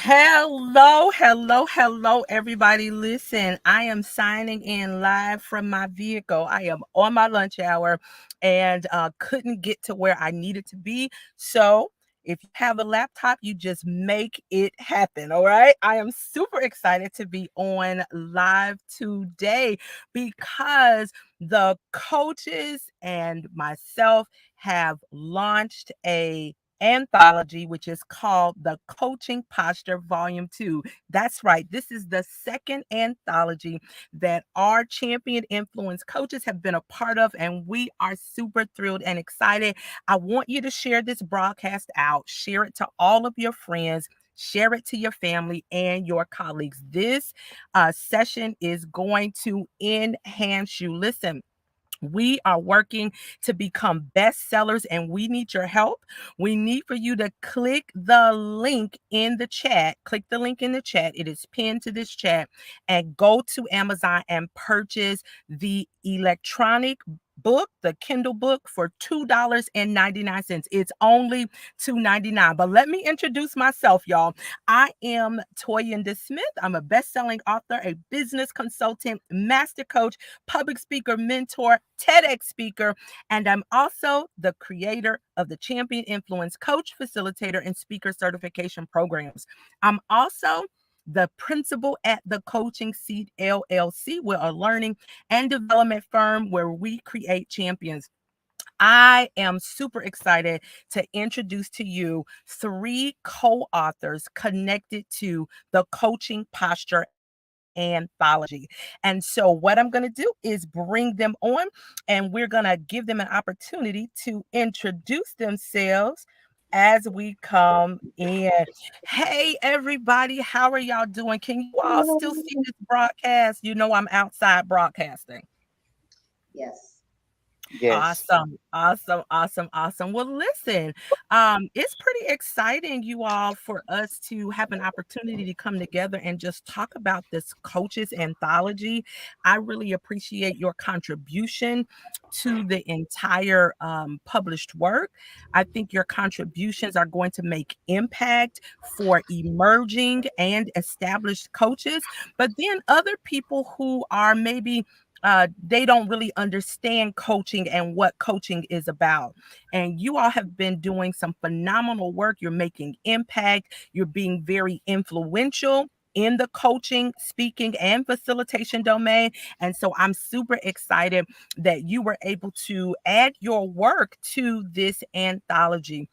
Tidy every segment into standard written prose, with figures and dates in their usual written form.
Hello, everybody. Listen, I am signing in live from my vehicle. I am on my lunch hour and couldn't get to where I needed to be. So, if you have a laptop, you just make it happen. All right. I am super excited to be on live today because the coaches and myself have launched a anthology, which is called The Coaching Posture Volume 2. That's right. This is the second anthology that our champion influence coaches have been a part of, and we are super thrilled and excited. I want you to share this broadcast out, share it to all of your friends. Share it to your family and your colleagues. This session is going to enhance you. Listen, we are working to become bestsellers and we need your help. We need for you to click the link in the chat. Click the link in the chat. It is pinned to this chat and go to Amazon and purchase the electronic book, the Kindle book for $2.99. It's only $2.99. But let me introduce myself, y'all. I am Toyinda Smith. I'm a best-selling author, a business consultant, master coach, public speaker, mentor, TEDx speaker, and I'm also the creator of the Champion Influence Coach, Facilitator, and Speaker Certification programs. I'm also the principal at the Coaching Seat LLC. We're a learning and development firm where we create champions. I am super excited to introduce to you three co-authors connected to the Coaching Posture anthology. And so what I'm going to do is bring them on and we're going to give them an opportunity to introduce themselves as we come in. Hey everybody, how are y'all doing? Can you all still see this broadcast? You know I'm outside broadcasting. Yes. Yes. Awesome. Well, listen, it's pretty exciting, you all, for us to have an opportunity to come together and just talk about this coaches anthology. I really appreciate your contribution to the entire published work. I think your contributions are going to make impact for emerging and established coaches, but then other people who are maybe they don't really understand coaching and what coaching is about. And you all have been doing some phenomenal work. You're making impact. You're being very influential in the coaching, speaking, and facilitation domain. And so I'm super excited that you were able to add your work to this anthology.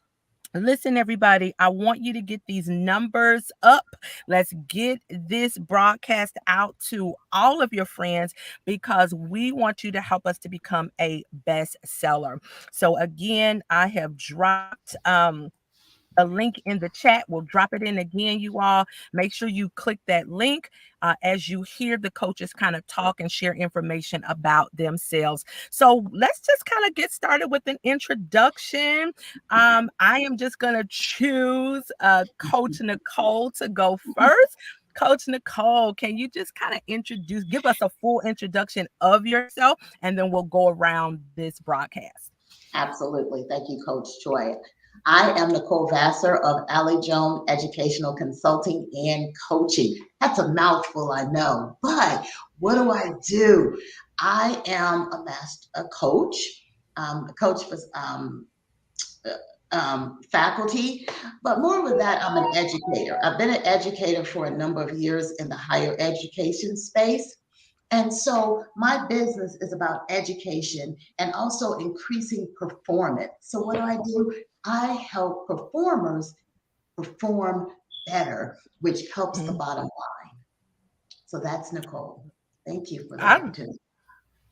Listen, everybody, I want you to get these numbers up. Let's get this broadcast out to all of your friends because we want you to help us to become a bestseller. So again, I have dropped a link in the chat. We'll drop it in again, you all. Make sure you click that link as you hear the coaches kind of talk and share information about themselves. So let's just kind of get started with an introduction. I am just going to choose Coach Nichole to go first. Coach Nichole, can you just kind of give us a full introduction of yourself, and then we'll go around this broadcast. Absolutely. Thank you, Coach Joy. I am Nichole Vassar of Aleacia Educational Consulting and Coaching. That's a mouthful, I know, but what do I do? I am a coach, coach for faculty, but more with that, I'm an educator. I've been an educator for a number of years in the higher education space. And so my business is about education and also increasing performance. So what do? I help performers perform better, which helps the bottom line. So that's Nichole. Thank you for the I opportunity.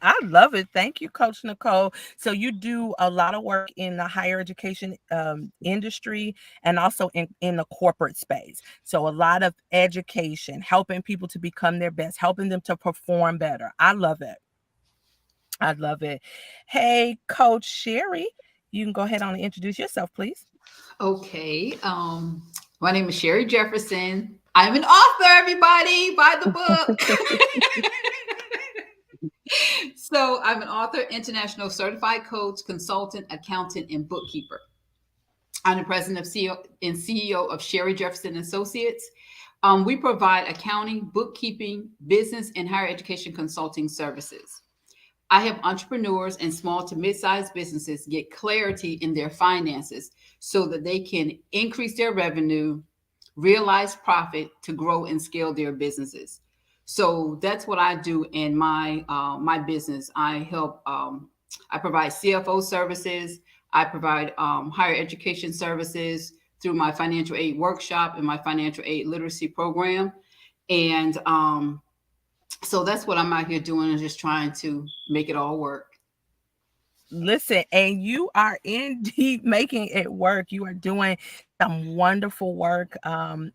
I love it. Thank you, Coach Nichole. So you do a lot of work in the higher education industry and also in the corporate space. So a lot of education, helping people to become their best, helping them to perform better. I love it. I love it. Hey, Coach Sheri, you can go ahead on and introduce yourself, please. Okay. My name is Sheri Jefferson. I'm an author, everybody. Buy the book. So I'm an author, international certified coach, consultant, accountant, and bookkeeper. I'm the president of CEO of Sheri Jefferson Associates. We provide accounting, bookkeeping, business, and higher education consulting services. I help entrepreneurs and small to mid-sized businesses get clarity in their finances so that they can increase their revenue, realize profit to grow and scale their businesses. So that's what I do in my business. I help. I provide CFO services. I provide higher education services through my financial aid workshop and my financial aid literacy program. And so that's what I'm out here doing, is just trying to make it all work. Listen, and you are indeed making it work. You are doing some wonderful work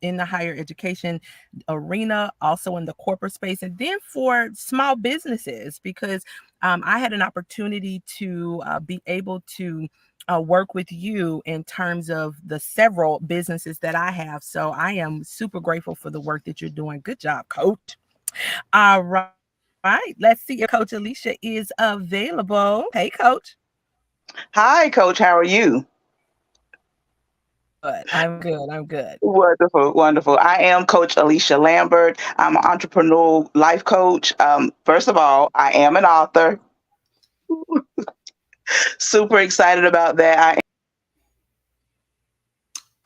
in the higher education arena, also in the corporate space, and then for small businesses, because I had an opportunity to be able to work with you in terms of the several businesses that I have. So I am super grateful for the work that you're doing. Good job, coach. All right. Let's see if Coach Aleacia is available. Hey, Coach. Hi, Coach. How are you? Good. I'm good. I'm good. Wonderful, wonderful. I am Coach Aleacia Lambert. I'm an entrepreneurial life coach. First of all, I am an author. Super excited about that. I am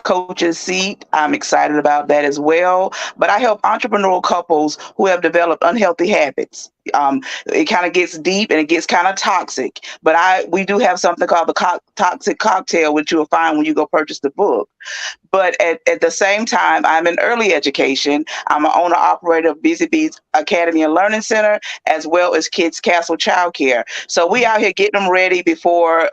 coach's seat. I'm excited about that as well. But I help entrepreneurial couples who have developed unhealthy habits. It kind of gets deep and it gets kind of toxic. But we do have something called the toxic cocktail, which you'll find when you go purchase the book. But at the same time, I'm in early education. I'm an owner operator of Busy Bees Academy and Learning Center, as well as Kids Castle Childcare. So we out here getting them ready before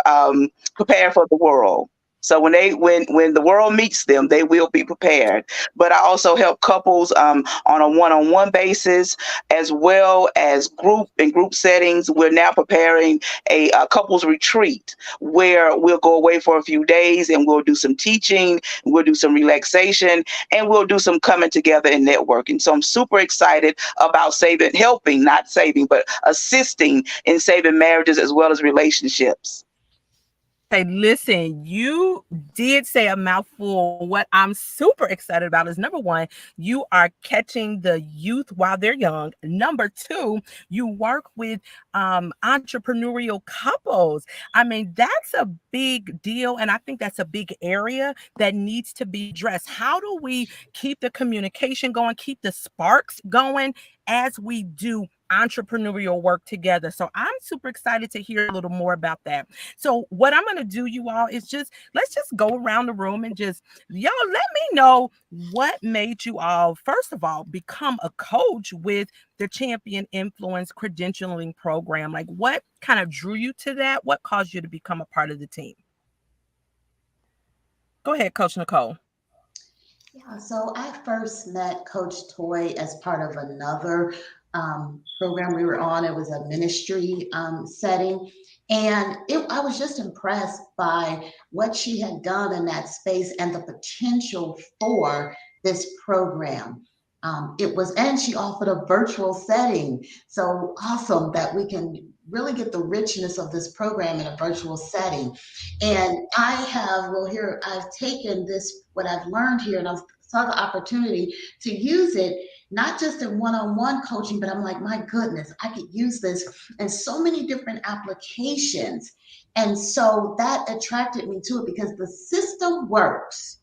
preparing for the world. So when the world meets them, they will be prepared. But I also help couples on a one-on-one basis, as well as group settings. We're now preparing a couples retreat where we'll go away for a few days and we'll do some teaching, we'll do some relaxation, and we'll do some coming together and networking. So I'm super excited about helping, not saving, but assisting in saving marriages as well as relationships. Hey, listen, you did say a mouthful. What I'm super excited about is, number one, you are catching the youth while they're young. Number two, you work with entrepreneurial couples. I mean, that's a big deal. And I think that's a big area that needs to be addressed. How do we keep the communication going, keep the sparks going as we do entrepreneurial work together? So I'm super excited to hear a little more about that. So what I'm going to do, you all, is let's just go around the room and y'all let me know what made you all, first of all, become a coach with the Champion Influence Credentialing Program. Like, what kind of drew you to that? What caused you to become a part of the team? Go ahead, Coach Nichole. Yeah, so I first met Coach Toy as part of another program we were on. It was a ministry setting. And I was just impressed by what she had done in that space and the potential for this program. And she offered a virtual setting. So awesome that we can really get the richness of this program in a virtual setting. And I've taken this, what I've learned here, and I've saw the opportunity to use it, not just in one-on-one coaching, but I'm like, my goodness, I could use this in so many different applications. And so that attracted me to it because the system works.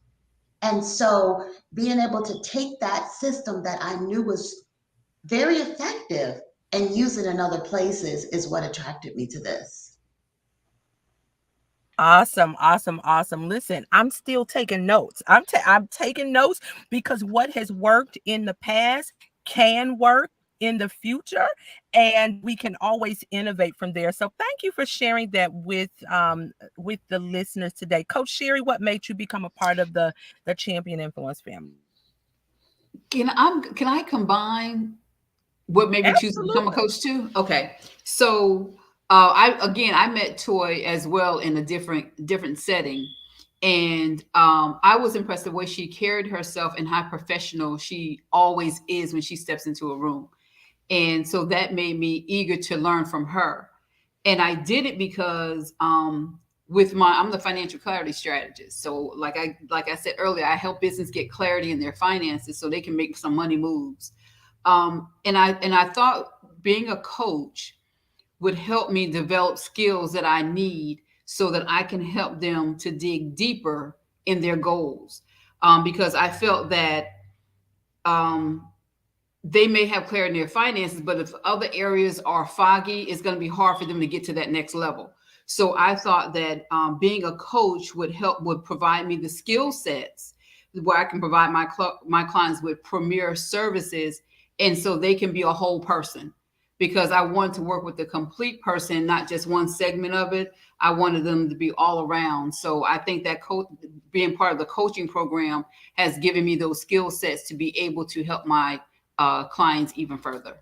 And so being able to take that system that I knew was very effective and use it in other places is what attracted me to this. Awesome, awesome, awesome. Listen, I'm still taking notes. I'm taking notes because what has worked in the past can work in the future, and we can always innovate from there. So thank you for sharing that with the listeners today. Coach Sheri, what made you become a part of the Champion Influence family? Can I combine what made me choose to become a Absolutely. coach too? Okay. So I met Toy as well in a different setting. And I was impressed the way she carried herself and how professional she always is when she steps into a room. And so that made me eager to learn from her. And I did it because with my, I'm the financial clarity strategist. So like I said earlier, I help business get clarity in their finances so they can make some money moves. And I thought being a coach would help me develop skills that I need so that I can help them to dig deeper in their goals. Because I felt that um, they may have clarity in their finances, but if other areas are foggy, it's going to be hard for them to get to that next level. So I thought that being a coach would provide me the skill sets where I can provide my clients with premier services, and so they can be a whole person. Because I wanted to work with the complete person, not just one segment of it. I wanted them to be all around. So I think that being part of the coaching program has given me those skill sets to be able to help my clients even further.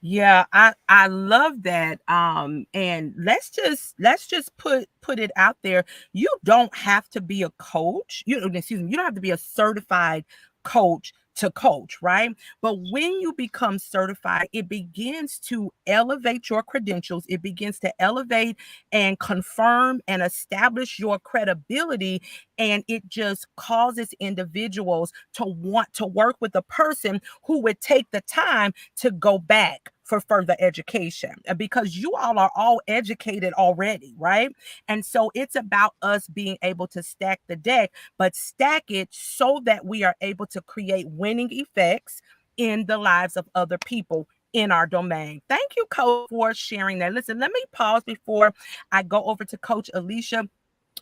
Yeah, I love that. And let's just put it out there. You don't have to be a coach. Excuse me, you don't have to be a certified coach to coach, right? But when you become certified, it begins to elevate your credentials. It begins to elevate and confirm and establish your credibility. And it just causes individuals to want to work with a person who would take the time to go back for further education, because you all are all educated already, right? And so it's about us being able to stack the deck, but stack it so that we are able to create winning effects in the lives of other people in our domain. Thank you, Coach, for sharing that. Listen, let me pause before I go over to Coach Aleacia.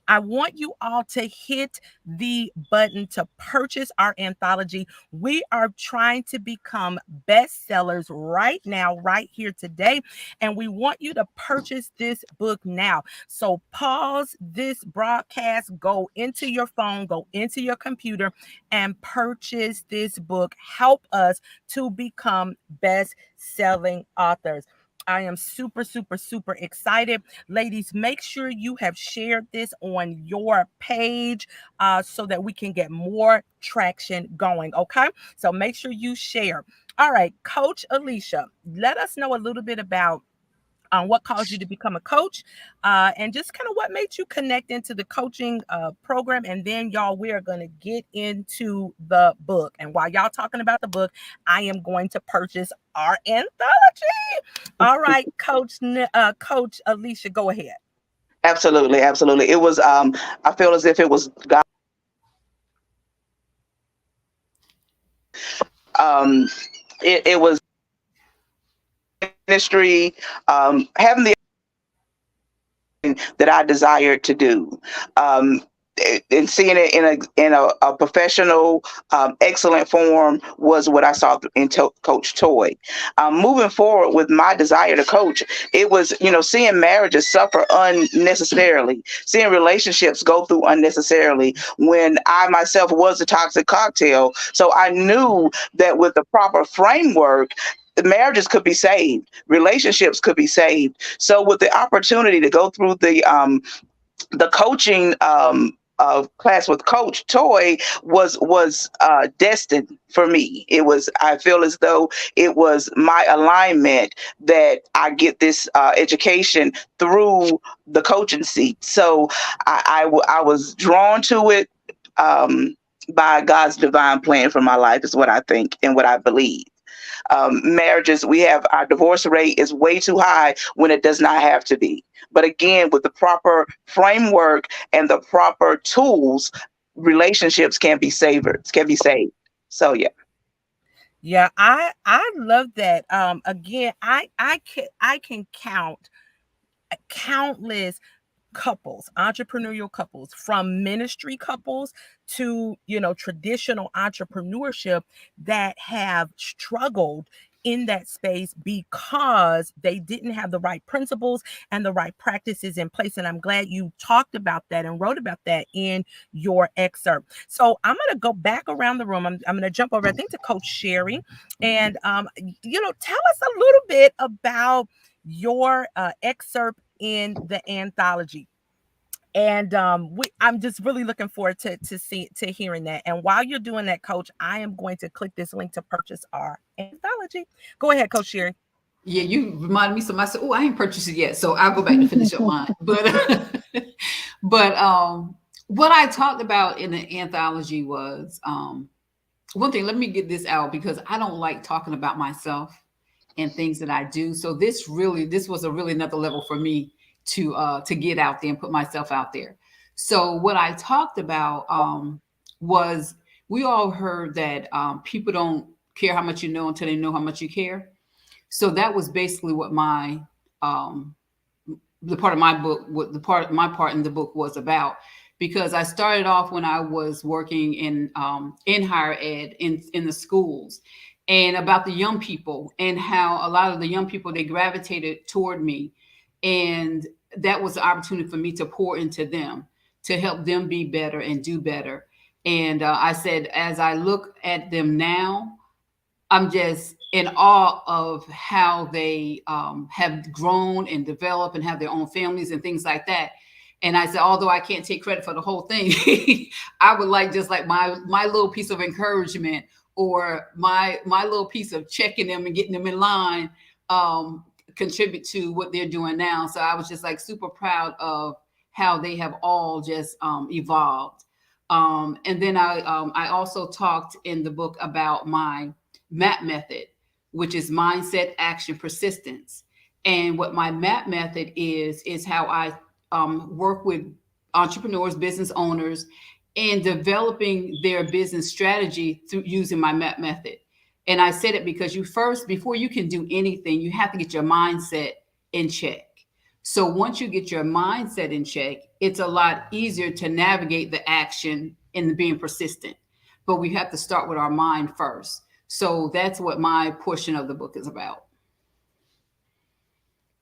I want you all to hit the button to purchase our anthology. We are trying to become bestsellers right now, right here today. And we want you to purchase this book now. So pause this broadcast, go into your phone, go into your computer, and purchase this book. Help us to become best-selling authors. I am super, super, super excited. Ladies, make sure you have shared this on your page so that we can get more traction going. Okay. So make sure you share. All right. Coach Aleacia, let us know a little bit about what caused you to become a coach, and just kind of what made you connect into the coaching program. And then, y'all, we are going to get into the book. And while y'all talking about the book, I am going to purchase our anthology. All right, Coach Aleacia, go ahead. Absolutely, absolutely. It was I feel as if it was God. Um it was ministry, having the that I desired to do. Um, and seeing it in a professional, excellent form was what I saw in Coach Toy. Moving forward with my desire to coach, it was, seeing marriages suffer unnecessarily, seeing relationships go through unnecessarily when I myself was a toxic cocktail. So I knew that with the proper framework, marriages could be saved, relationships could be saved. So with the opportunity to go through the coaching class with Coach Toy was destined for me. It was, I feel as though it was my alignment that I get this education through the coaching seat. So I was drawn to it by God's divine plan for my life, is what I think and what I believe. Marriages, we have, our divorce rate is way too high when it does not have to be. But again, with the proper framework and the proper tools, relationships can be saved. So yeah. Yeah, I love that. Again, I can count countless couples, entrepreneurial couples, from ministry couples to, traditional entrepreneurship, that have struggled in that space because they didn't have the right principles and the right practices in place. And I'm glad you talked about that and wrote about that in your excerpt. So I'm going to go back around the room. I'm going to jump over, I think, to Coach Sheri. And, tell us a little bit about your excerpt in the anthology. And I'm just really looking forward to hearing that. And while you're doing that, Coach, I am going to click this link to purchase our anthology. Go ahead, Coach Sheri. Yeah, you reminded me. So I said, "Oh, I ain't purchased it yet." So I'll go back to finish up mine. But But what I talked about in the anthology was one thing. Let me get this out because I don't like talking about myself and things that I do. So this was a really another level for me to get out there and put myself out there. So what I talked about was we all heard that people don't care how much you know until they know how much you care. So that was basically what um, the part of my book, what the part my part in the book was about, because I started off when I was working in higher ed in the schools, and about the young people and how a lot of the young people they gravitated toward me, and that was the opportunity for me to pour into them to help them be better and do better. And I said, as I look at them now, I'm just in awe of how they have grown and developed and have their own families and things like that. And I said, although I can't take credit for the whole thing, I would like just like my little piece of encouragement or my little piece of checking them and getting them in line contribute to what they're doing now. So I was just like super proud of how they have all just evolved. And then I also talked in the book about my MAP method, which is mindset, action, persistence. And what my MAP method is how I work with entrepreneurs, business owners, in developing their business strategy through using my MAP method. And I said it because before you can do anything, you have to get your mindset in check. So once you get your mindset in check, it's a lot easier to navigate the action and being persistent. But we have to start with our mind first. So that's what my portion of the book is about.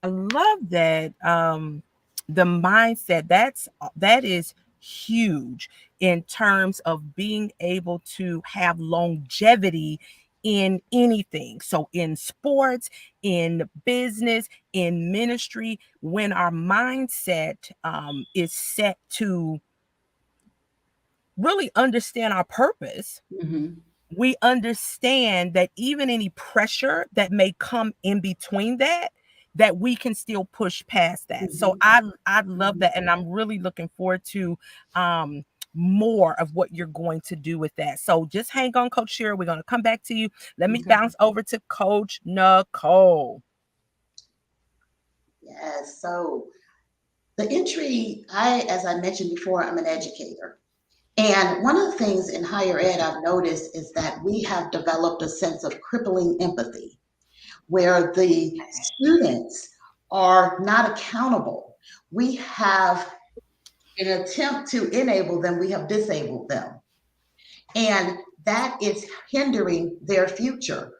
I love that. The mindset, that is huge in terms of being able to have longevity in anything. So in sports, in business, in ministry, when our mindset is set to really understand our purpose, Mm-hmm. we understand that even any pressure that may come in between that we can still push past that. So Mm-hmm. I love that, and I'm really looking forward to um more of what you're going to do with that. So just hang on, Coach Sheri. We're going to come back to you. Let me Okay. bounce over to Coach Nichole. Yes. So the entry, as I mentioned before, I'm an educator. And one of the things in higher ed I've noticed is that we have developed a sense of crippling empathy where the students are not accountable. We have, in an attempt to enable them, we have disabled them. And that is hindering their future.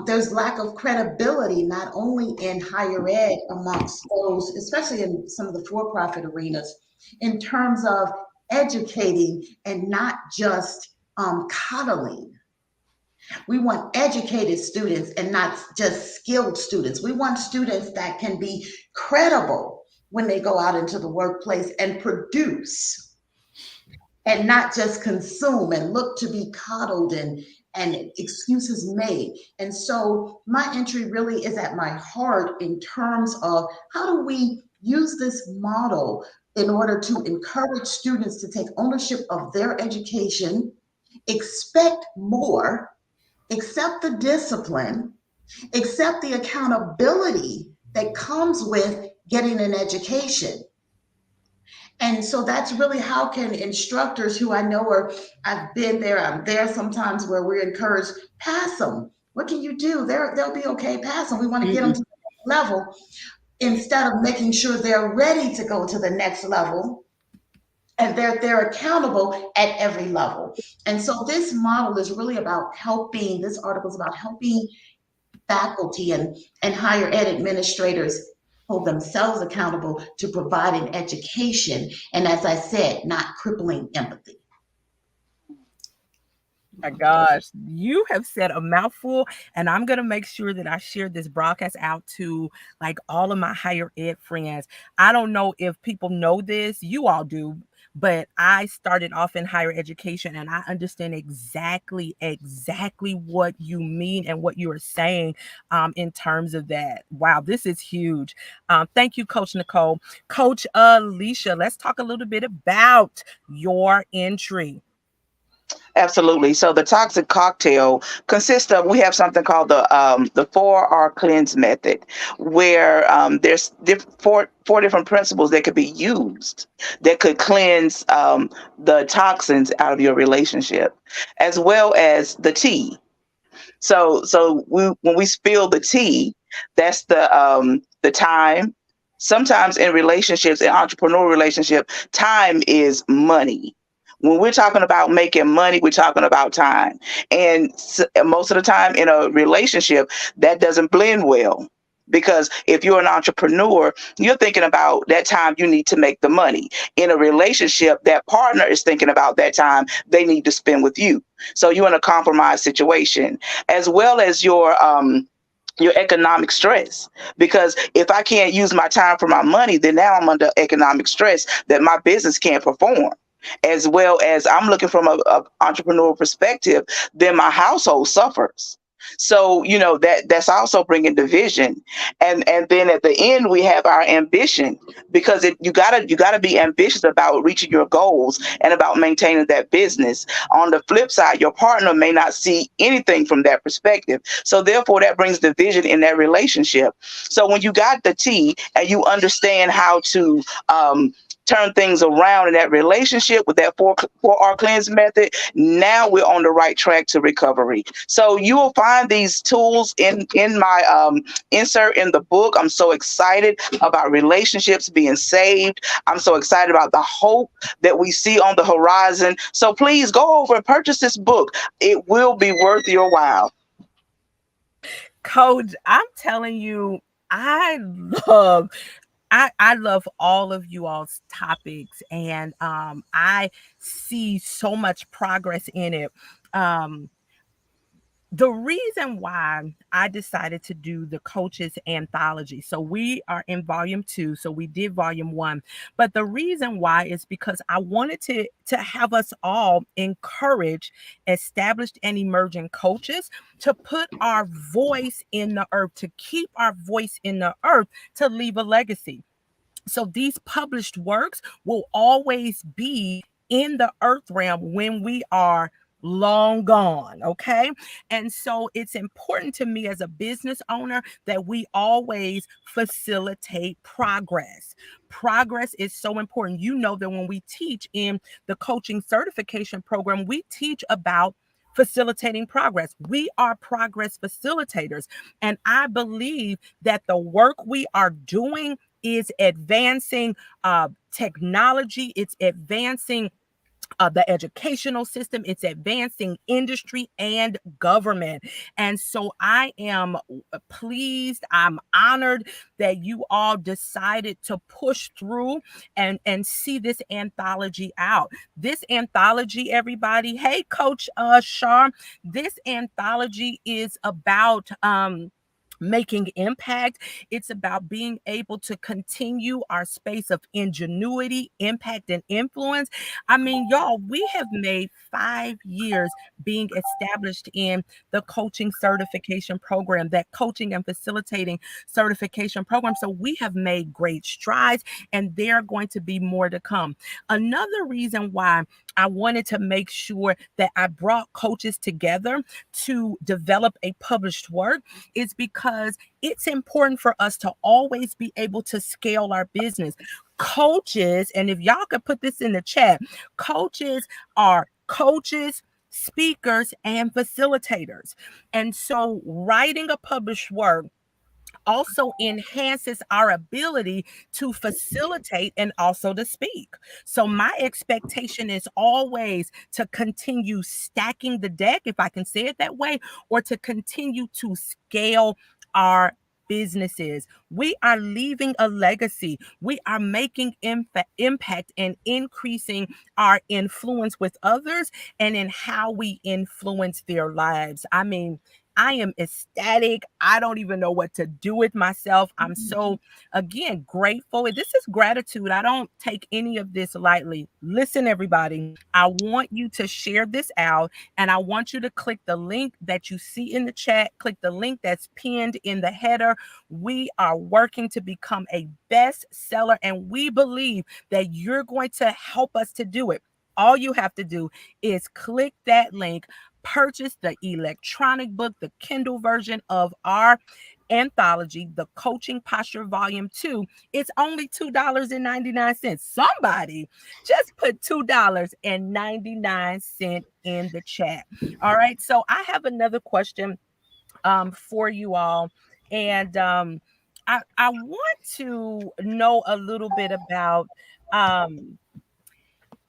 There's lack of credibility, not only in higher ed amongst those, especially in some of the for-profit arenas, in terms of educating and not just coddling. We want educated students and not just skilled students. We want students that can be credible when they go out into the workplace and produce and not just consume and look to be coddled and excuses made. And so my entry really is at my heart in terms of how do we use this model in order to encourage students to take ownership of their education, expect more, accept the discipline, accept the accountability that comes with getting an education. And so that's really how can instructors who I know are, I've been there, I'm there sometimes where we're encouraged, pass them. What can you do? They'll be okay, pass them. We want to get them Mm-hmm. to the next level instead of making sure they're ready to go to the next level and they're accountable at every level. And so this model is really about helping, this article is about helping faculty and higher ed administrators hold themselves accountable to providing education. And as I said, not crippling empathy. My gosh, you have said a mouthful, and I'm going to make sure that I share this broadcast out to like all of my higher ed friends. I don't know if people know this, you all do, but I started off in higher education, and I understand exactly what you mean and what you are saying in terms of that. Wow, this is huge. Thank you, Coach Nichole. Coach Aleacia, let's talk a little bit about your entry. Absolutely. So the toxic cocktail consists of, we have something called the 4R cleanse method, where there's four different principles that could be used that could cleanse the toxins out of your relationship, as well as the tea. So when we spill the tea, that's the time. Sometimes in relationships, in entrepreneurial relationship, time is money. When we're talking about making money, we're talking about time. And most of the time in a relationship, that doesn't blend well. Because if you're an entrepreneur, you're thinking about that time you need to make the money. In a relationship, that partner is thinking about that time they need to spend with you. So you're in a compromised situation, as well as your economic stress. Because if I can't use my time for my money, then now I'm under economic stress that my business can't perform. As well as I'm looking from a entrepreneurial perspective, then my household suffers. So that's also bringing division. And then at the end we have our ambition, because you gotta be ambitious about reaching your goals and about maintaining that business. On the flip side, your partner may not see anything from that perspective, so therefore that brings division in that relationship. So when you got the T and you understand how to turn things around in that relationship with that four R cleanse method, now we're on the right track to recovery. So you will find these tools in my insert in the book. I'm so excited about relationships being saved. I'm so excited about the hope that we see on the horizon. So please go over and purchase this book. It will be worth your while. Coach, I'm telling you, I love I love all of you all's topics, and I see so much progress in it. Um, the reason why I decided to do the coaches anthology. So we are in volume 2. So we did volume 1. But the reason why is because I wanted to have us all encourage established and emerging coaches to put our voice in the earth, to keep our voice in the earth, to leave a legacy. So these published works will always be in the earth realm when we are long gone. Okay. And so it's important to me as a business owner that we always facilitate progress. Progress is so important. You know that when we teach in the coaching certification program, we teach about facilitating progress. We are progress facilitators. And I believe that the work we are doing is advancing technology, it's advancing the educational system, it's advancing industry and government. And so I am pleased, I'm honored that you all decided to push through and see this anthology out. This anthology, everybody, hey, Coach Shar, this anthology is about making impact. It's about being able to continue our space of ingenuity, impact, and influence. I mean, y'all, we have made 5 years being established in the coaching certification program, that coaching and facilitating certification program. So we have made great strides, and there are going to be more to come. Another reason why I wanted to make sure that I brought coaches together to develop a published work is because it's important for us to always be able to scale our business. Coaches, and if y'all could put this in the chat, coaches are coaches, speakers, and facilitators. And so writing a published work also enhances our ability to facilitate and also to speak. So my expectation is always to continue stacking the deck, if I can say it that way, or to continue to scale our businesses. We are leaving a legacy. We are making impact and increasing our influence with others and in how we influence their lives. I mean, I am ecstatic. I don't even know what to do with myself. I'm so, again, grateful. This is gratitude. I don't take any of this lightly. Listen, everybody, I want you to share this out, and I want you to click the link that you see in the chat. Click the link that's pinned in the header. We are working to become a bestseller, and we believe that you're going to help us to do it. All you have to do is click that link, purchase the electronic book, the Kindle version of our anthology, The Coaching Posture Volume 2. It's only $2.99. Somebody just put $2.99 in the chat. All right. So I have another question for you all. And I want to know a little bit about um,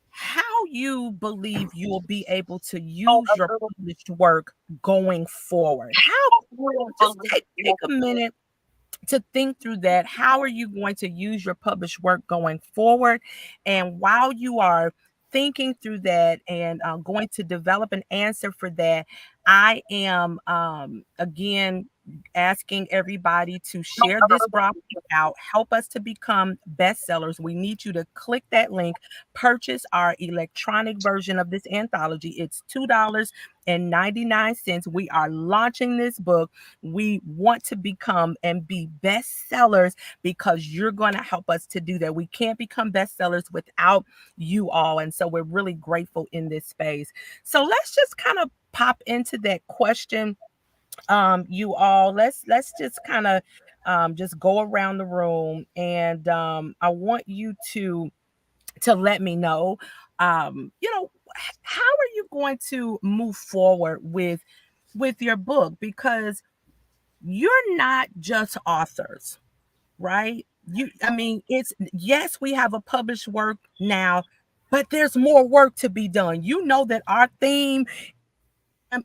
how you believe you'll be able to use your published work going forward. How, just take a minute to think through that. How are you going to use your published work going forward? And while you are thinking through that and going to develop an answer for that, I am again asking everybody to share this broadcast out. Help us to become bestsellers. We need you to click that link, purchase our electronic version of this anthology. It's $2.99. We are launching this book. We want to become and be bestsellers because you're going to help us to do that. We can't become bestsellers without you all. And so we're really grateful in this space. So let's just kind of pop into that question. You all, let's just kind of just go around the room, and I want you to let me know, how are you going to move forward with your book, because you're not just authors, right? I mean, it's, yes, we have a published work now, but there's more work to be done. You know that our theme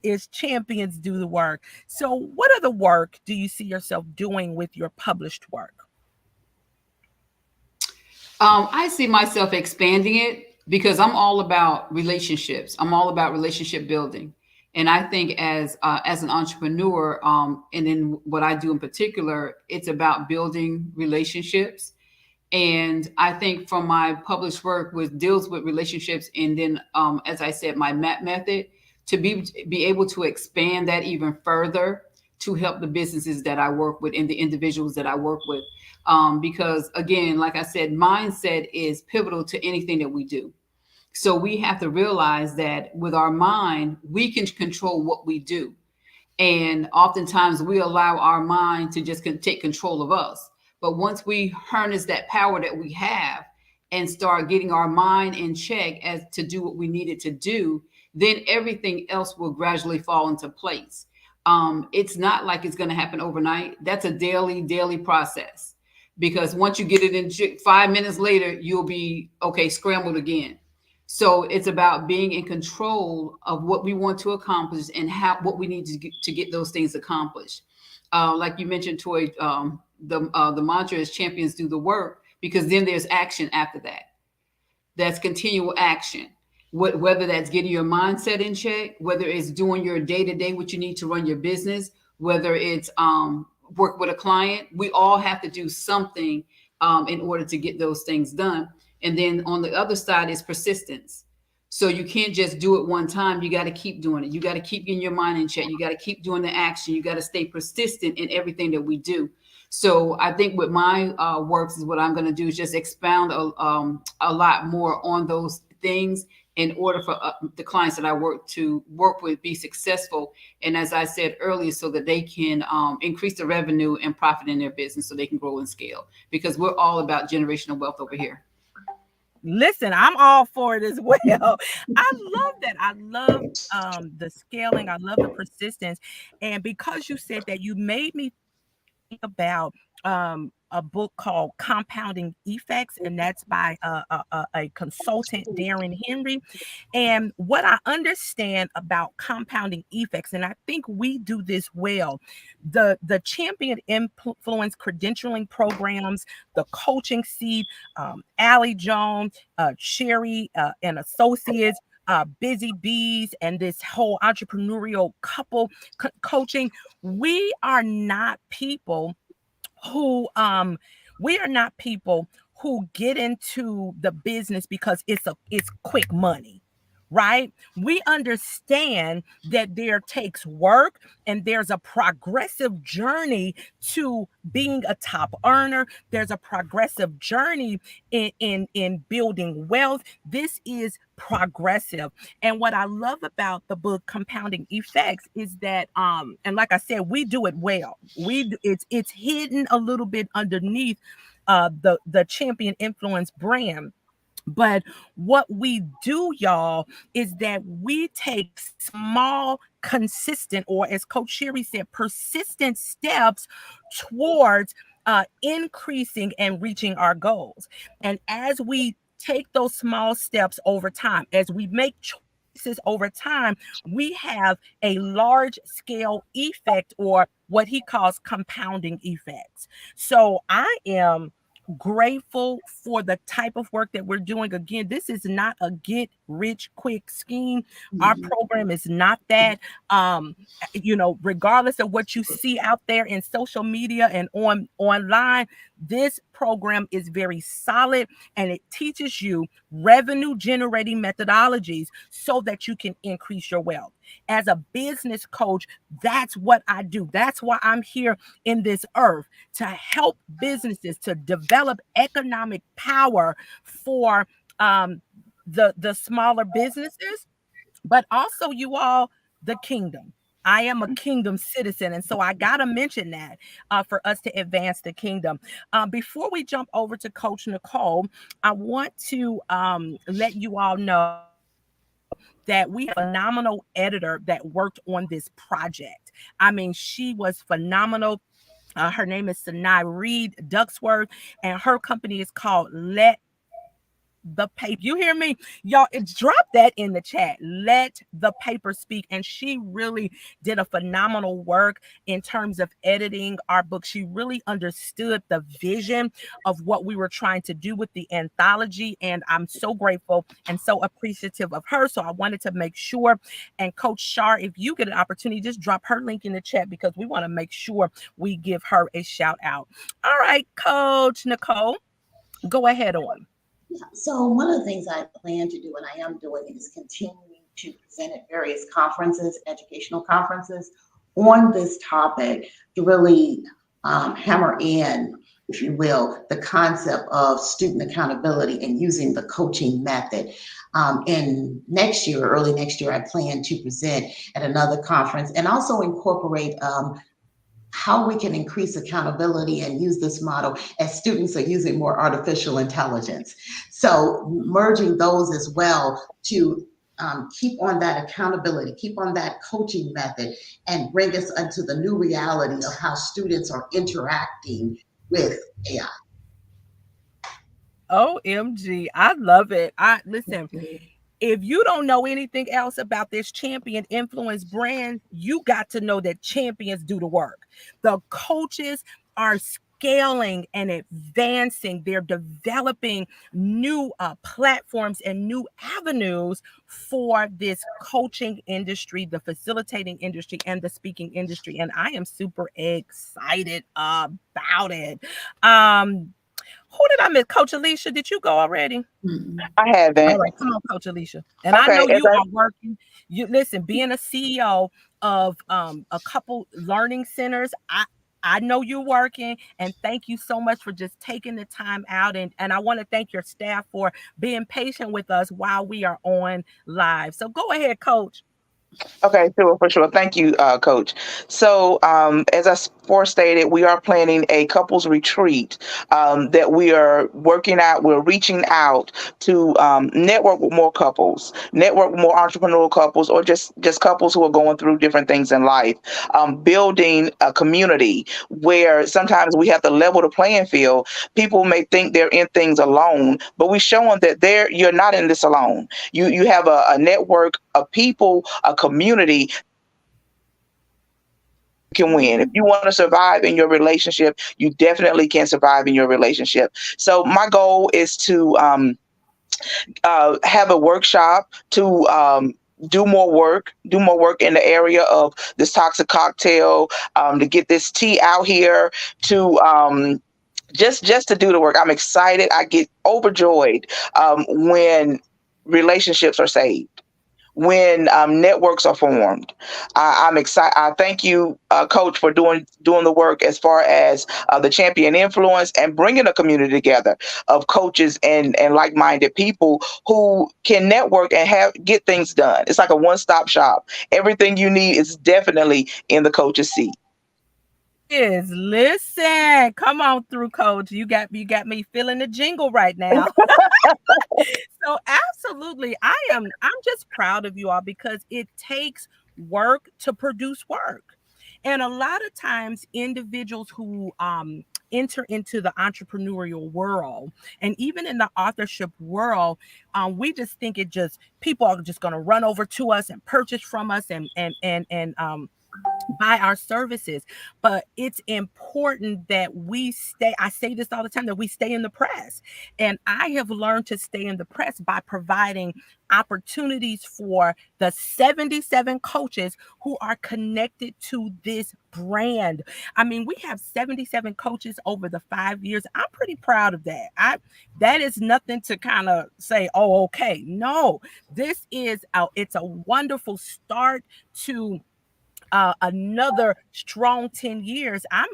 is champions do the work. So what other work do you see yourself doing with your published work? I see myself expanding it because I'm all about relationships. I'm all about relationship building, and I think as an entrepreneur, and then what I do in particular, it's about building relationships. And I think from my published work, which deals with relationships, and then as I said, my MAP method, to be able to expand that even further to help the businesses that I work with and the individuals that I work with. Because again, like I said, mindset is pivotal to anything that we do. So we have to realize that with our mind, we can control what we do. And oftentimes we allow our mind to just take control of us. But once we harness that power that we have and start getting our mind in check as to do what we needed to do, then everything else will gradually fall into place. It's not like it's going to happen overnight. That's a daily process, because once you get it in 5 minutes later, you'll be okay, scrambled again. So it's about being in control of what we want to accomplish and what we need to get those things accomplished. Like you mentioned, Toy, the mantra is champions do the work, because then there's action after that. That's continual action. Whether that's getting your mindset in check, whether it's doing your day-to-day, what you need to run your business, whether it's work with a client, we all have to do something in order to get those things done. And then on the other side is persistence. So you can't just do it one time. You got to keep doing it. You got to keep getting your mind in check. You got to keep doing the action. You got to stay persistent in everything that we do. So I think with my works is what I'm going to do is just expound a lot more on those things in order for the clients that I work with be successful. And as I said earlier, so that they can increase the revenue and profit in their business so they can grow and scale, because we're all about generational wealth over here. Listen, I'm all for it as well. I love that. I love the scaling. I love the persistence. And because you said that, you made me think about a book called Compounding Effects, and that's by a consultant, Darren Henry. And what I understand about compounding effects, and I think we do this well, the champion influence credentialing programs, the coaching seed, Allie Jones, Sheri and Associates, busy bees and this whole entrepreneurial couple coaching, we are not people who we are not people who get into the business because it's quick money, right? We understand that there takes work and there's a progressive journey to being a top earner. There's a progressive journey in building wealth. This is progressive. And what I love about the book Compounding Effects is that and like I said, we do it well. It's hidden a little bit underneath the Champion Influence brand. But what we do, y'all, is that we take small, consistent, or as Coach Sheri said, persistent steps towards increasing and reaching our goals. And as we take those small steps over time, as we make choices over time, we have a large scale effect, or what he calls compounding effects. So I am grateful for the type of work that we're doing. Again, this is not a get rich quick scheme. Our Mhm. program is not that. Regardless of what you see out there in social media and online, this program is very solid, and it teaches you revenue generating methodologies so that you can increase your wealth. As a business coach, that's what I do. That's why I'm here in this earth, to help businesses to develop economic power for the smaller businesses, but also, you all, the kingdom. I am a kingdom citizen, and so I gotta mention that for us to advance the kingdom. Before we jump over to Coach Nichole, I want to let you all know that we have a phenomenal editor that worked on this project. I mean, she was phenomenal. Her name is Sanai Reed Ducksworth, and her company is called Let the Paper. You hear me? Y'all, drop that in the chat. Let the Paper Speak. And she really did a phenomenal work in terms of editing our book. She really understood the vision of what we were trying to do with the anthology. And I'm so grateful and so appreciative of her. So I wanted to make sure. And Coach Shar, if you get an opportunity, just drop her link in the chat, because we want to make sure we give her a shout out. All right, Coach Nichole, go ahead on. Yeah, so one of the things I plan to do, and I am doing, is continuing to present at various conferences, educational conferences, on this topic to really hammer in, if you will, the concept of student accountability and using the coaching method. In next year, early next year, I plan to present at another conference and also incorporate how we can increase accountability and use this model as students are using more artificial intelligence. So merging those as well to keep on that accountability, keep on that coaching method, and bring us into the new reality of how students are interacting with AI. OMG. I love it. I listen, if you don't know anything else about this Champion Influence brand, you got to know that champions do the work. The coaches are scaling and advancing. They're developing new platforms and new avenues for this coaching industry, the facilitating industry, and the speaking industry. And I am super excited about it. Who did I miss? Coach Aleacia, did you go already? Mm-mm. I All haven't. right, come on, Coach Aleacia. And I Okay, know as you are working. You listen, being a CEO of a couple learning centers, I know you're working, and thank you so much for just taking the time out. And I want to thank your staff for being patient with us while we are on live. So go ahead, Coach. Okay, sure, for sure. Thank you, Coach. So, as I forestated, we are planning a couples retreat that we are working out. We're reaching out to network with more couples, network with more entrepreneurial couples, or just couples who are going through different things in life. Building a community where sometimes we have to level the playing field. People may think they're in things alone, but we show them that you're not in this alone. You have a network of people, a community can win. If you want to survive in your relationship, you definitely can survive in your relationship. So my goal is to have a workshop to do more work in the area of this toxic cocktail, to get this tea out here, to just to do the work. I'm excited. I get overjoyed when relationships are saved, when networks are formed. I'm excited. I thank you, Coach, for doing the work as far as the champion influence and bringing a community together of coaches and like-minded people who can network and have get things done. It's like a one-stop shop. Everything you need is definitely in the coach's seat. Is listen, come on through, Coach. You got me feeling the jingle right now. So absolutely, I'm just proud of you all because it takes work to produce work. And a lot of times individuals who enter into the entrepreneurial world and even in the authorship world, we just think it just people are just going to run over to us and purchase from us and buy our services. But it's important that we stay, I say this all the time, that we stay in the press. And I have learned to stay in the press by providing opportunities for the 77 coaches who are connected to this brand. I mean, we have 77 coaches over the 5 years. I'm pretty proud of that. That is nothing to kind of say, oh, okay. No, this is it's a wonderful start to another strong 10 years. I'm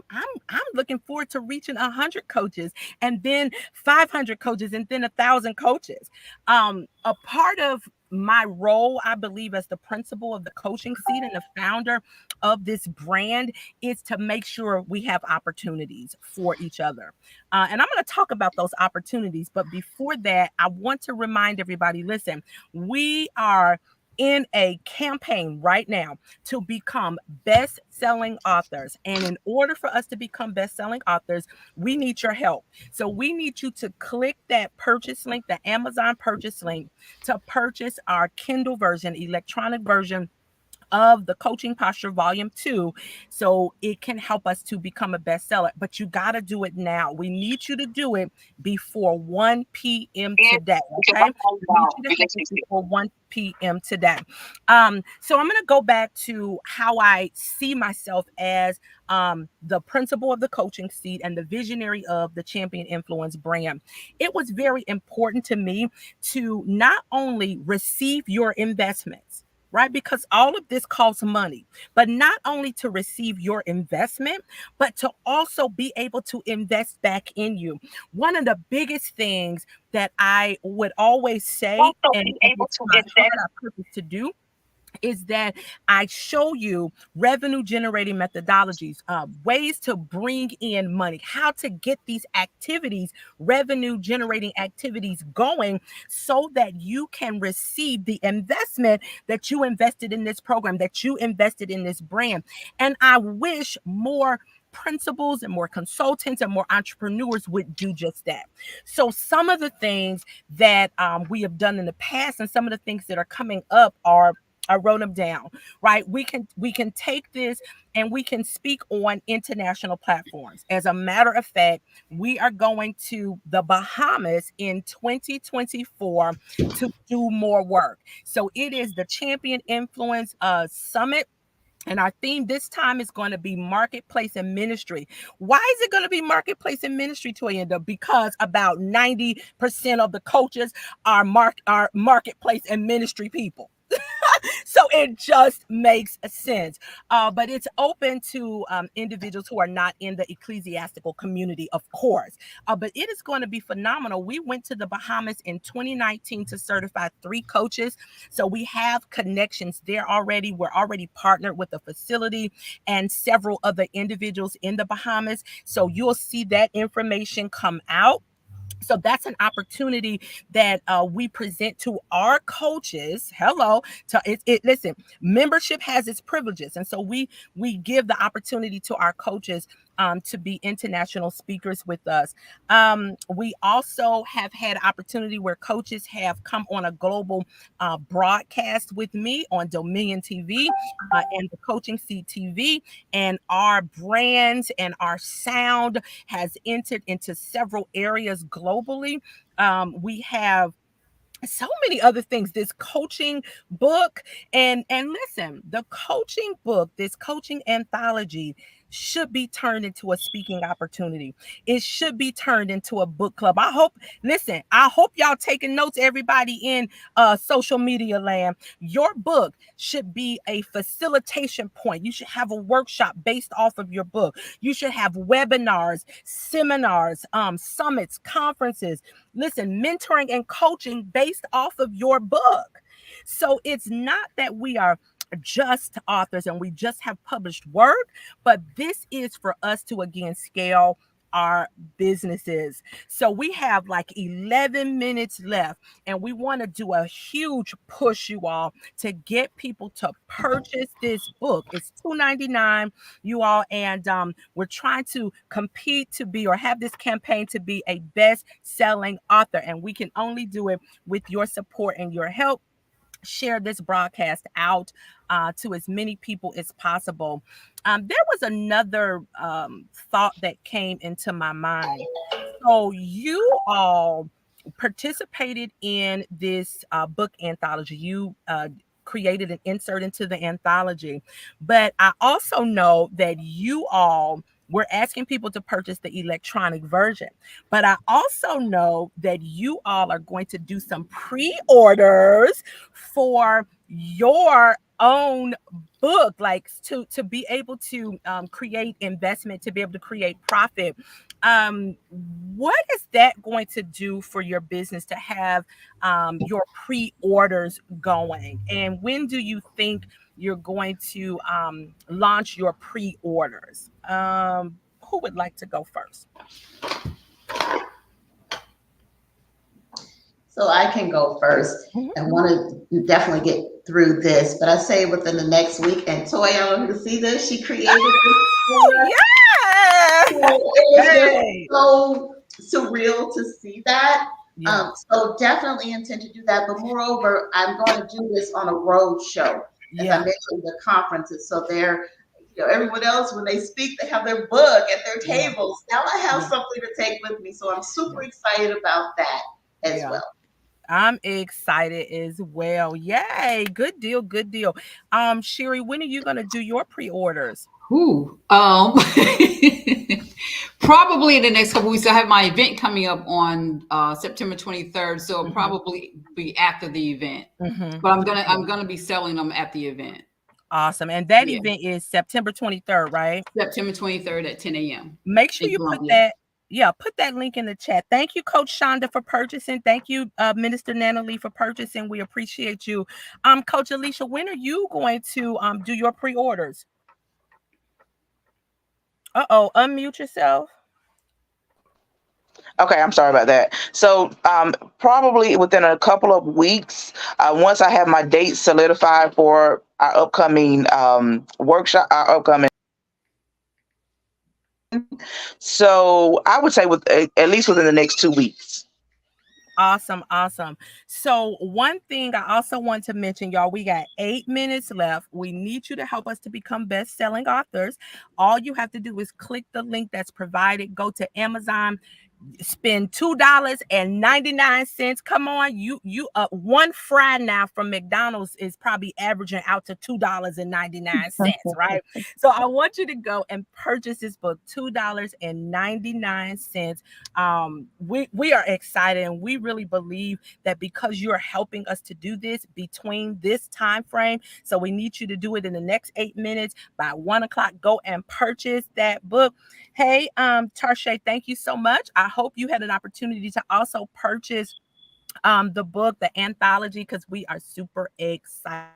looking forward to reaching 100 coaches and then 500 coaches and then 1,000 coaches. A part of my role, I believe, as the principal of the coaching seat and the founder of this brand is to make sure we have opportunities for each other. And I'm going to talk about those opportunities. But before that, I want to remind everybody, listen, we are in a campaign right now to become best-selling authors. And in order for us to become best-selling authors, we need your help. So we need you to click that purchase link, the Amazon purchase link, to purchase our Kindle version, electronic version of the Coaching Posture Volume 2, so it can help us to become a bestseller. But you got to do it now. We need you to do it before 1 p.m. today, okay? I need you to have it before 1 p.m. today. So I'm going to go back to how I see myself as the principal of the coaching seat and the visionary of the Champion Influence brand. It was very important to me to not only receive your investments, right? Because all of this costs money, but not only to receive your investment, but to also be able to invest back in you. One of the biggest things that I would always say, and it's my heart, I purpose to do, is that I show you revenue generating methodologies, ways to bring in money, how to get these activities, revenue generating activities going so that you can receive the investment that you invested in this program, that you invested in this brand. And I wish more principals and more consultants and more entrepreneurs would do just that. So some of the things that we have done in the past and some of the things that are coming up are, I wrote them down, right? We can take this and we can speak on international platforms. As a matter of fact, we are going to the Bahamas in 2024 to do more work. So it is the Champion Influence Summit. And our theme this time is going to be marketplace and ministry. Why is it going to be marketplace and ministry, Toyinda? Because about 90% of the coaches are marketplace and ministry people. So it just makes sense. But it's open to individuals who are not in the ecclesiastical community, of course. But it is going to be phenomenal. We went to the Bahamas in 2019 to certify 3 coaches. So we have connections there already. We're already partnered with a facility and several other individuals in the Bahamas. So you'll see that information come out. So that's an opportunity that we present to our coaches. Hello, to listen. Membership has its privileges, and so we give the opportunity to our coaches to be international speakers with us. We also have had opportunity where coaches have come on a global broadcast with me on Dominion TV and the Coaching Seat TV, and our brands and our sound has entered into several areas globally. We have so many other things, this coaching book. And listen, the coaching book, this coaching anthology, should be turned into a speaking opportunity. It should be turned into a book club. I hope, listen, I hope y'all taking notes, everybody in social media land. Your book should be a facilitation point. You should have a workshop based off of your book. You should have webinars, seminars, summits, conferences, listen, mentoring and coaching based off of your book. So it's not that we are just authors and we just have published work, but this is for us to again scale our businesses. So we have like 11 minutes left, and we want to do a huge push, you all, to get people to purchase this book. It's $2.99, you all, and we're trying to compete to be, or have this campaign to be, a best-selling author, and we can only do it with your support and your help. Share this broadcast out to as many people as possible. There was another thought that came into my mind. So you all participated in this book anthology. You created an insert into the anthology, but I also know that you all were asking people to purchase the electronic version. But I also know that you all are going to do some pre-orders for your own book, like to be able to create investment, to be able to create profit. um what is that going to do for your business to have your pre-orders going, and when do you think you're going to launch your pre-orders? Who would like to go first? So I can go first. Mhm. I want to definitely get through this, but I say within the next week. And Toy, I don't know if you can see this. She created this Oh for us. So yeah. it was just Hey. so surreal to see that. Yeah. So definitely intend to do that. But moreover, I'm going to do this on a road show, as I Yeah. mentioned, the conferences. So they're, everyone else, when they speak, they have their book at their Yeah. tables. Now I have Yeah. something to take with me. So I'm super Yeah. excited about that as Yeah. well. I'm excited as well. Yay. Good deal. Good deal. Sheri, when are you gonna do your pre-orders? Who? Probably in the next couple weeks. I have my event coming up on September 23rd, so it'll Mhm. probably be after the event. Mhm. But I'm gonna be selling them at the event. Awesome. And that Yeah, event is September 23rd, right? September 23rd at 10 a.m. Make sure in you put Columbia. that, yeah, put that link in the chat. Thank you, Coach Shonda, for purchasing. Thank you, Minister Natalie, for purchasing. We appreciate you. Coach Aleacia, when are you going to do your pre-orders? Uh-oh, unmute yourself. Okay, I'm sorry about that. So, probably within a couple of weeks, once I have my date solidified for our upcoming workshop, our upcoming. So, I would say at least within the next 2 weeks. Awesome, awesome. So, one thing I also want to mention, y'all, we got 8 minutes left. We need you to help us to become best-selling authors. All you have to do is click the link that's provided, go to Amazon, spend $2.99. Come on, you one fry now from McDonald's is probably averaging out to $2.99, right? So I want you to go and purchase this book, $2.99. We are excited, and we really believe that because you're helping us to do this between this time frame. So we need you to do it in the next 8 minutes. By 1 o'clock, go and purchase that book. Hey, Tarshay, thank you so much. I hope you had an opportunity to also purchase the book, the anthology, because we are super excited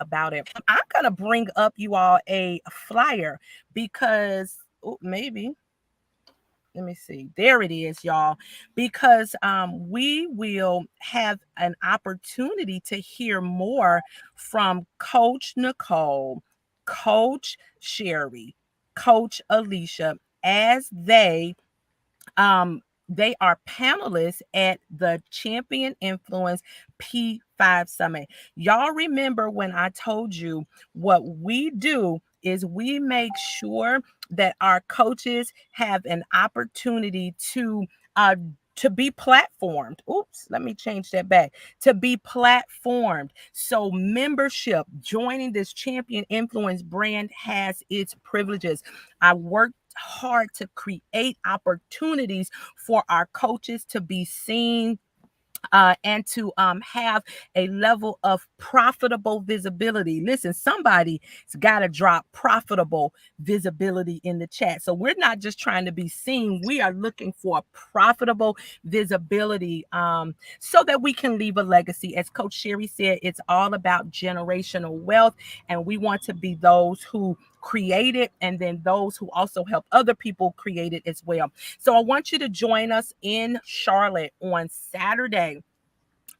about it. I'm gonna bring up you all a flyer because maybe, let me see. There it is, y'all. Because we will have an opportunity to hear more from Coach Nichole, Coach Sheri, Coach Aleacia, as they are panelists at the Champion Influence P5 Summit. Y'all remember when I told you what we do is we make sure that our coaches have an opportunity to to be platformed. Oops, let me change that back. To be platformed. So membership, joining this champion influence brand has its privileges. I worked hard to create opportunities for our coaches to be seen, and to have a level of profitable visibility. Listen, somebody's got to drop profitable visibility in the chat. So we're not just trying to be seen, we are looking for profitable visibility, so that we can leave a legacy. As Coach Sheri said, it's all about generational wealth, and we want to be those who create it, and then those who also help other people create it as well. So I want you to join us in Charlotte on Saturday,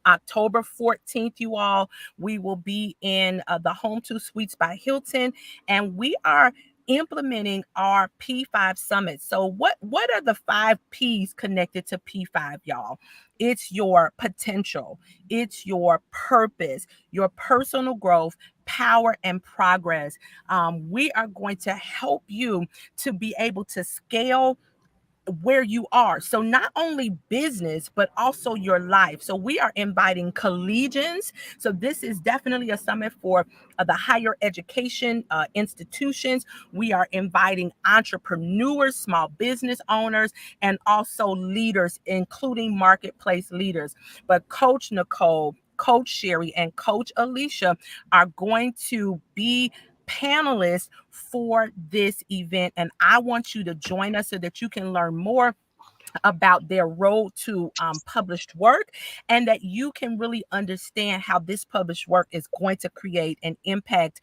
October 14th, you all. We will be in the Home 2 Suites by Hilton, and we are implementing our P5 summit. So what are the 5 P's connected to P5, y'all? It's your potential, it's your purpose, your personal growth, power, and progress. We are going to help you to be able to scale where you are. So not only business, but also your life. So we are inviting collegians. So this is definitely a summit for the higher education institutions. We are inviting entrepreneurs, small business owners, and also leaders, including marketplace leaders. But Coach Nichole, Coach Sheri, and Coach Aleacia are going to be panelists for this event, and I want you to join us so that you can learn more about their road to published work, and that you can really understand how this published work is going to create and impact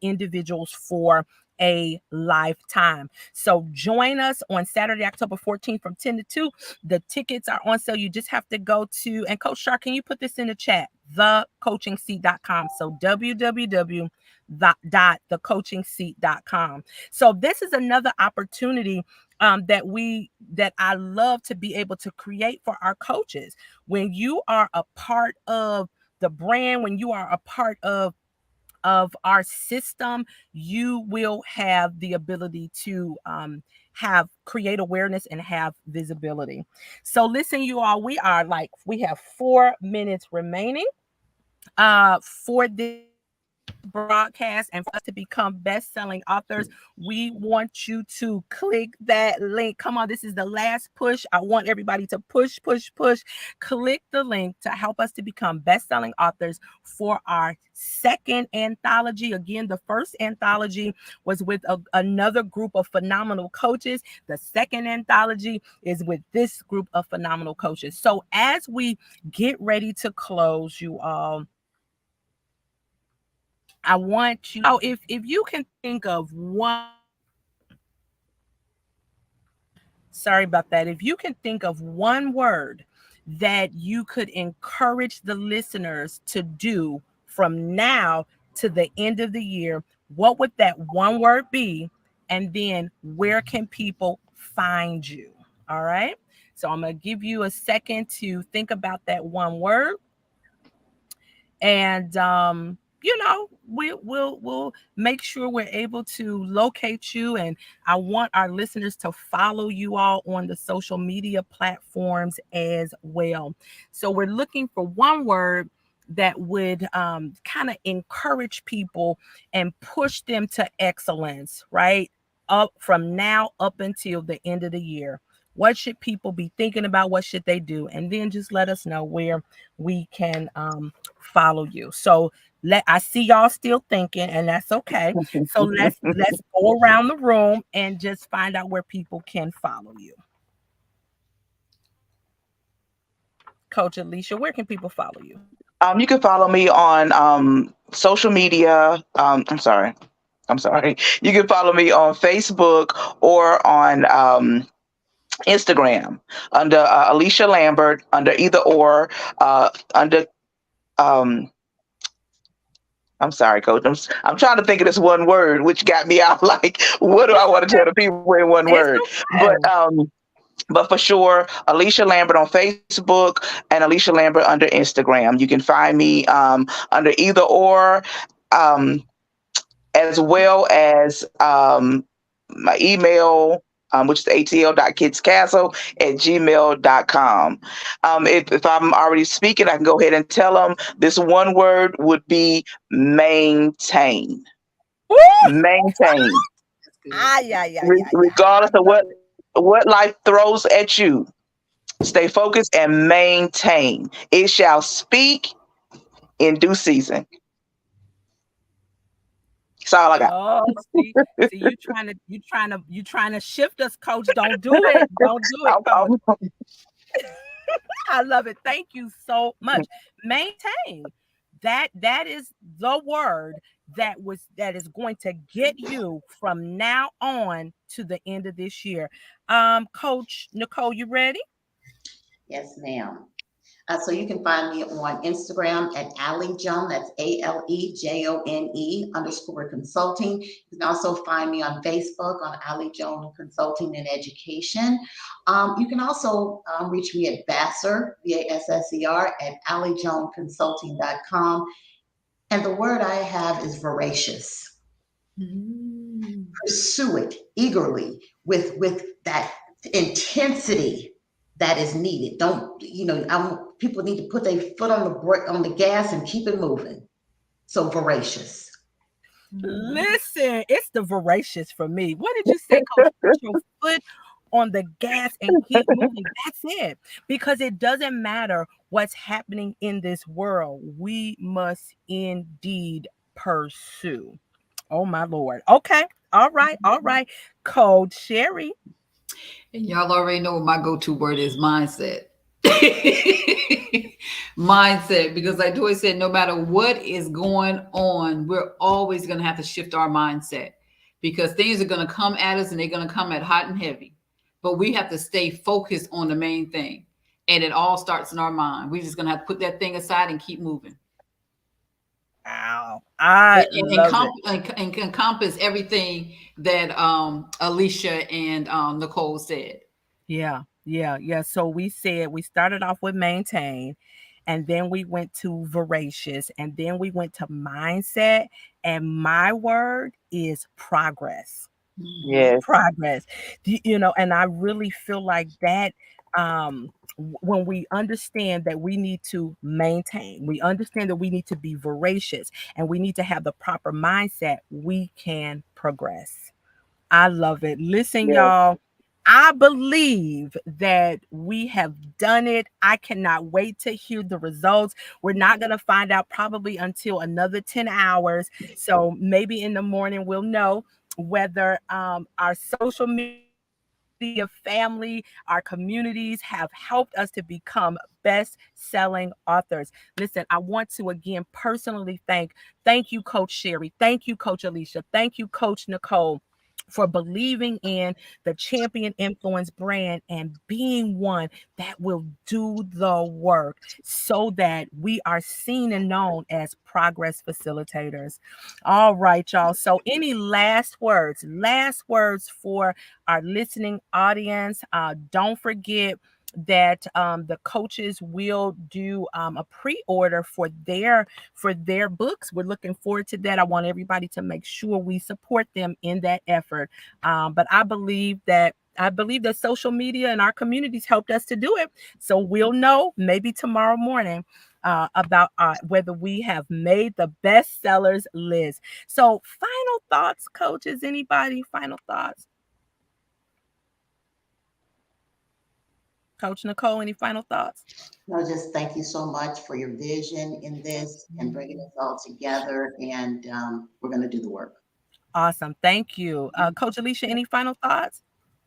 individuals for a lifetime. So join us on Saturday, October 14th from 10 to 2. The tickets are on sale. You just have to go to, and Coach Shark, can you put this in the chat? Thecoachingseat.com. So www.thecoachingseat.com. So this is another opportunity that I love to be able to create for our coaches. When you are a part of the brand, when you are a part of our system, you will have the ability to have create awareness and have visibility. So listen, you all, we have 4 minutes remaining for this broadcast, and for us to become best-selling authors, we want you to click that link. Come on, this is the last push. I want everybody to push, push, push. Click the link to help us to become best-selling authors for our second anthology. Again, the first anthology was with another group of phenomenal coaches. The second anthology is with this group of phenomenal coaches. So as we get ready to close, you all, I want you, if you can think of one, sorry about that. If you can think of one word that you could encourage the listeners to do from now to the end of the year, what would that one word be? And then where can people find you? All right. So I'm going to give you a second to think about that one word. And we'll make sure we're able to locate you, and I want our listeners to follow you all on the social media platforms as well. So we're looking for one word that would kind of encourage people and push them to excellence, right? Up from now up until the end of the year. What should people be thinking about? What should they do? And then just let us know where we can follow you. So I see y'all still thinking, and that's okay. So let's go around the room and just find out where people can follow you. Coach Aleacia, where can people follow you? You can follow me on social media. I'm sorry. You can follow me on Facebook or on Instagram under Aleacia Lambert, under either or, under I'm sorry, Coach. I'm trying to think of this one word, which got me out. Like, what do I want to tell the people in one word? Okay. But for sure, Aleacia Lambert on Facebook and Aleacia Lambert under Instagram. You can find me under either or, as well as my email. which is atl.kidscastle@gmail.com. If I'm already speaking, I can go ahead and tell them this one word would be maintain. Woo! Maintain. That's good. Ah, yeah, yeah, yeah, yeah. I Regardless of love it. what life throws at you, stay focused and maintain. It shall speak in due season. That's all I got. Oh, see, you trying to shift us, coach. Don't do it. Don't do it, coach. I love it. Thank you so much. Maintain. That is the word that is going to get you from now on to the end of this year. Coach Nichole, you ready? Yes, ma'am. So you can find me on Instagram at Alejon, that's ALEJONE _ consulting. You can also find me on Facebook on Alejon Consulting and Education. You can also reach me at Basser, Basser, at alejonconsulting.com. And the word I have is voracious. Mm. Pursue it eagerly with that intensity that is needed. Don't people need to put their foot on the brake on the gas and keep it moving. So voracious. Listen, it's the voracious for me. What did you say, coach? Put your foot on the gas and keep moving. That's it. Because it doesn't matter what's happening in this world. We must indeed pursue. Oh my Lord. Okay. All right. All right. Coach Sheri. And y'all already know what my go-to word is: mindset. Mindset, because like Joy said, no matter what is going on, we're always going to have to shift our mindset, because things are going to come at us and they're going to come at hot and heavy. But we have to stay focused on the main thing. And it all starts in our mind. We're just going to have to put that thing aside and keep moving. Wow. I love it. And encompass everything that Aleacia and Nichole said. Yeah. Yeah. Yeah. So we started off with maintain, and then we went to voracious, and then we went to mindset. And my word is progress. Mhm. Yes, Progress. And I really feel like that when we understand that we need to maintain, we understand that we need to be voracious, and we need to have the proper mindset, we can progress. I love it. Listen, yes, y'all, I believe that we have done it. I cannot wait to hear the results. We're not going to find out probably until another 10 hours. So maybe in the morning we'll know whether our social media family, our communities have helped us to become best-selling authors. Listen, I want to again personally thank you, Coach Sheri. Thank you, Coach Aleacia. Thank you, Coach Nichole, for believing in the Champion Influence brand and being one that will do the work so that we are seen and known as progress facilitators. All right, y'all. So, any last words? Last words for our listening audience? Don't forget that the coaches will do a pre-order for their books. We're looking forward to that. I want everybody to make sure we support them in that effort. But I believe that social media and our communities helped us to do it. So we'll know maybe tomorrow morning about whether we have made the bestsellers list. So final thoughts, coaches. Anybody? Final thoughts? Coach Nichole, any final thoughts? No, just thank you so much for your vision in this and bringing us all together. And we're going to do the work. Awesome. Thank you. Coach Aleacia, any final thoughts?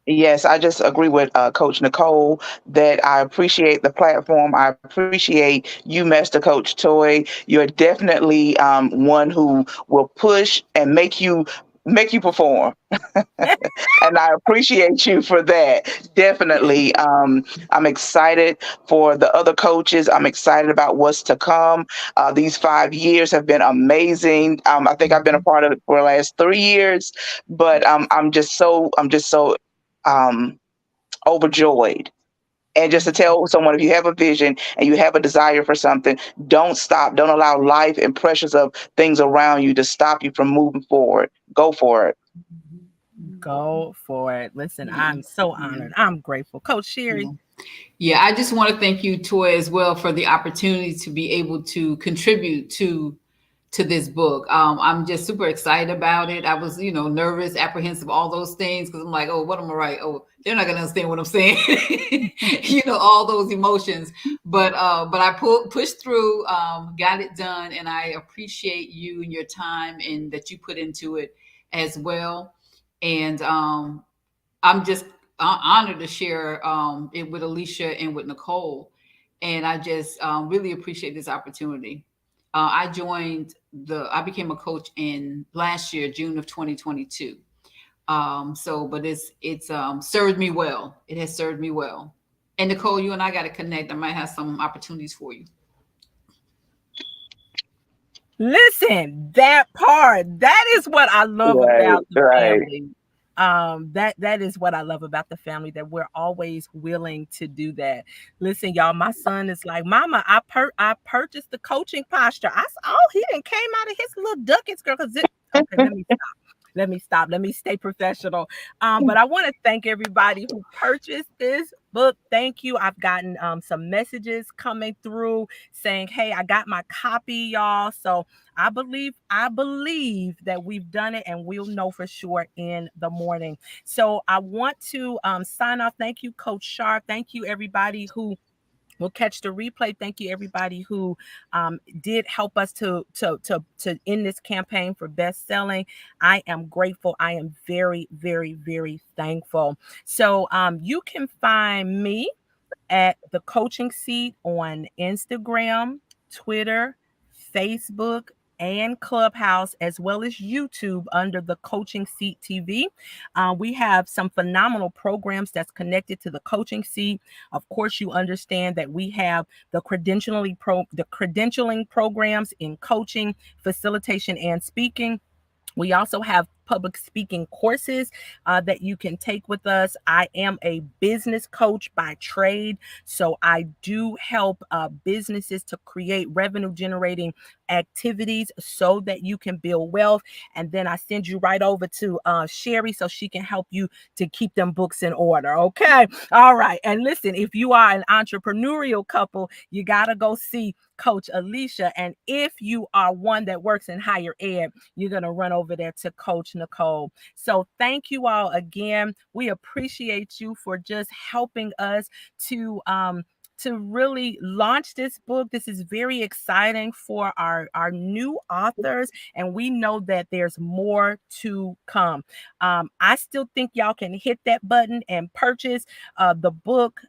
yes. I just agree with Coach Nichole that I appreciate the platform. I appreciate you, Master Coach Toy. You're definitely one who will push and make you perform. And I appreciate you for that. Definitely. I'm excited for the other coaches. I'm excited about what's to come. These 5 years have been amazing. I think I've been a part of it for the last 3 years, but I'm just so um, overjoyed. And just to tell someone, if you have a vision and you have a desire for something, don't stop. Don't allow life and pressures of things around you to stop you from moving forward. Go for it. Go for it. Listen, Yeah. I'm so Yeah. honored. I'm grateful. Coach Sheri. Yeah. Yeah, I just want to thank you, Toy, as well, for the opportunity to be able to contribute to this book. I'm just super excited about it. I was, nervous, apprehensive, all those things, because I'm like, oh, what am I write? Oh, they're not gonna understand what I'm saying. All those emotions. But I pushed through, got it done, and I appreciate you and your time and that you put into it as well. And I'm just honored to share it with Aleacia and with Nichole. And I just really appreciate this opportunity. I became a coach in last year, June of 2022. But it's served me well. It has served me well. And Nichole, you and I got to connect. I might have some opportunities for you. Listen, that part, that is what I love Right, about the right. family. That is what I love about the family, that we're always willing to do that. Listen, y'all, my son is like, Mama, I purchased the coaching posture. I said, oh, he didn't came out of his little ducats, girl. Okay, let me stop. Let me stop. Let me stay professional. But I want to thank everybody who purchased this book. Thank you. I've gotten some messages coming through saying, "Hey, I got my copy, y'all." So I believe that we've done it, and we'll know for sure in the morning. So I want to sign off. Thank you, Coach Sharp. Thank you, everybody who will catch the replay. Thank you, everybody who did help us to end this campaign for best selling. I am grateful. I am very, very, very thankful. So you can find me at the Coaching Seat on Instagram, Twitter, Facebook, and Clubhouse, as well as YouTube under the Coaching Seat TV. We have some phenomenal programs that's connected to the Coaching Seat. Of course, you understand that we have the credentialing programs in coaching, facilitation, and speaking. We also have public speaking courses that you can take with us. I am a business coach by trade, so I do help businesses to create revenue generating activities so that you can build wealth. And then I send you right over to Sheri so she can help you to keep them books in order. Okay. All right. And listen, if you are an entrepreneurial couple, you got to go see Coach Aleacia. And if you are one that works in higher ed, you're going to run over there to Coach Nichole. So thank you all again. We appreciate you for just helping us to really launch this book. This is very exciting for our new authors, and we know that there's more to come. I still think y'all can hit that button and purchase the book.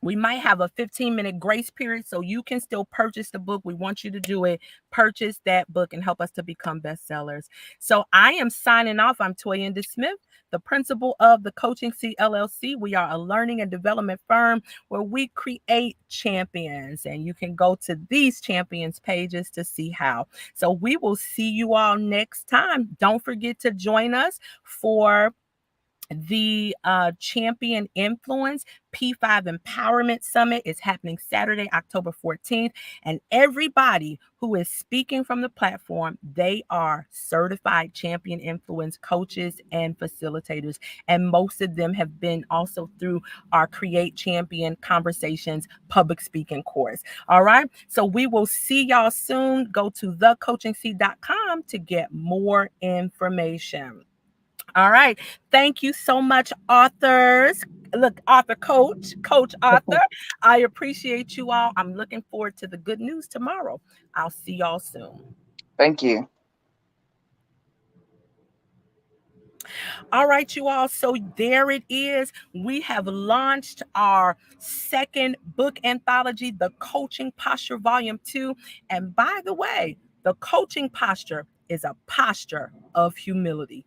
We might have a 15-minute grace period, so you can still purchase the book. We want you to do it. Purchase that book and help us to become bestsellers. So I am signing off. I'm Toyinda Smith, the principal of the Coaching Seat LLC. We are a learning and development firm where we create champions, and you can go to these champions pages to see how. So we will see you all next time. Don't forget to join us for the Champion Influence P5 Empowerment Summit. Is happening Saturday, October 14th. And everybody who is speaking from the platform, they are certified Champion Influence coaches and facilitators. And most of them have been also through our Create Champion Conversations public speaking course. All right. So we will see y'all soon. Go to thecoachingseat.com to get more information. All right. Thank you so much, authors. Look, author, coach, author. I appreciate you all. I'm looking forward to the good news tomorrow. I'll see y'all soon. Thank you. All right, you all. So there it is. We have launched our second book anthology, The Coaching Posture Volume 2. And by the way, the coaching posture is a posture of humility.